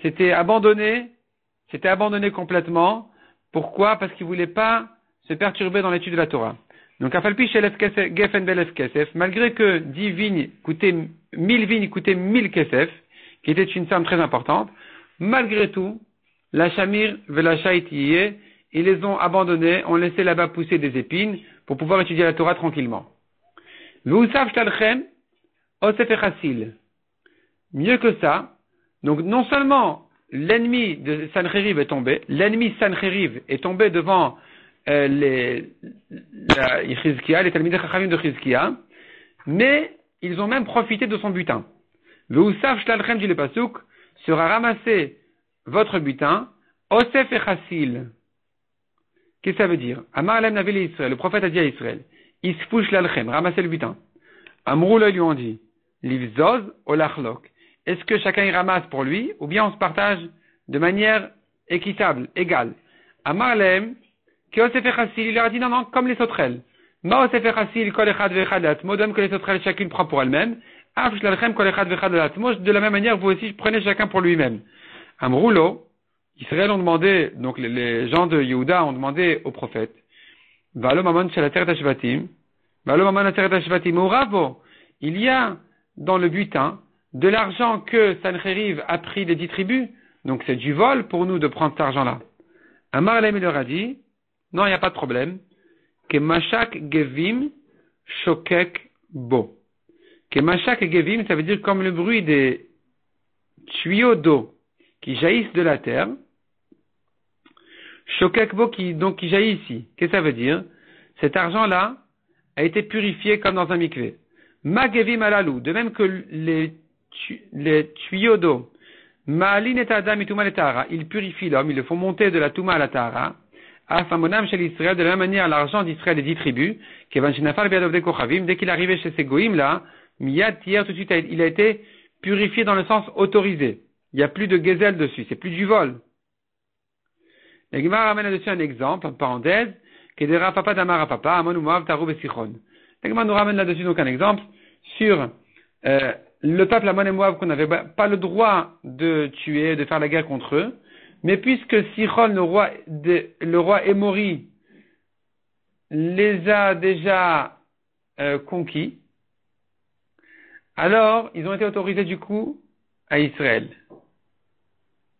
c'était abandonné complètement. Pourquoi? Parce qu'ils ne voulaient pas se perturber dans l'étude de la Torah. Donc, Afalpi Shelef Gefen Belef Kesef, malgré que 10 vignes coûtaient 1000 vignes coûtaient 1000 Kesef, qui était une somme très importante, malgré tout, la Shamir la Shaitiye, ils les ont abandonnés, ont laissé là-bas pousser des épines pour pouvoir étudier la Torah tranquillement. V'usav shtalchem osef echassil. Mieux que ça, donc non seulement l'ennemi de Sancheriv est tombé, l'ennemi Sancheriv est tombé devant les Talmidei Chachamim de Chizkiya, mais ils ont même profité de son butin. V'usav shtalchem, dit le pasuk, sera ramassé votre butin, osef echassil. Qu'est-ce que ça veut dire? Amar alem navi Israël, le prophète a dit à Israël, isfush lalchem, ramassez le butin. Amrou lui ont dit, livzoz olachlok. Est-ce que chacun y ramasse pour lui, ou bien on se partage de manière équitable, égale? Amar alem, que osef echassil, il leur a dit non, comme les sauterelles. Ma osef echassil, kol echad ve'echad latmo, que les sauterelles chacune prend pour elle-même. Af shlalchem kol echad ve'echad latmo, de la même manière, vous aussi, prenez chacun pour lui-même. Amroulo, Israël ont demandé, donc les gens de Yehuda ont demandé au prophète, Valo maman shalater tashvatim, Valo maman ateret tashvatim, Uravo, il y a dans le butin de l'argent que Sancheriv a pris des 10 tribus, donc c'est du vol pour nous de prendre cet argent-là. Amar Alem leur a dit, Non, il n'y a pas de problème. Que mashak gevim shokek bo. Que mashak gevim, ça veut dire comme le bruit des tuyaux d'eau qui jaillissent de la terre. Shokek bo qui jaillit ici. Qu'est-ce que ça veut dire? Cet argent-là a été purifié comme dans un mikvé. Ma gevim alalou. De même que les tuyaux d'eau. Ma'alin et adam ituma le tahara. Ils purifient l'homme, ils le font monter de la touma à la tahara. Afamonam chez l'Israël, de la même manière, l'argent d'Israël et des 10 tribus, dès qu'il arrivait chez ces goïms là, miyad tier, tout de suite, il a été purifié dans le sens autorisé. Il n'y a plus de gezel dessus, c'est plus du vol. La Gemara ramène là-dessus un exemple, en parenthèse, Kedera papa damara papa, amon umav tarou besichon. La Gemara nous ramène là-dessus donc un exemple sur le peuple Amon et Moab qu'on n'avait pas le droit de tuer, de faire la guerre contre eux. Mais puisque Sichon, le roi Émori, les a déjà conquis, alors ils ont été autorisés du coup à Israël.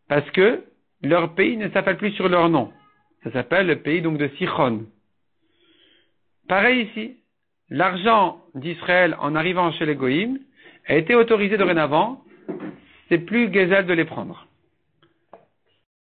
Parce que leur pays ne s'appelle plus sur leur nom. Ça s'appelle le pays donc de Sichon. Pareil ici, l'argent d'Israël en arrivant chez les Goïm a été autorisé dorénavant, c'est plus Gezel de les prendre.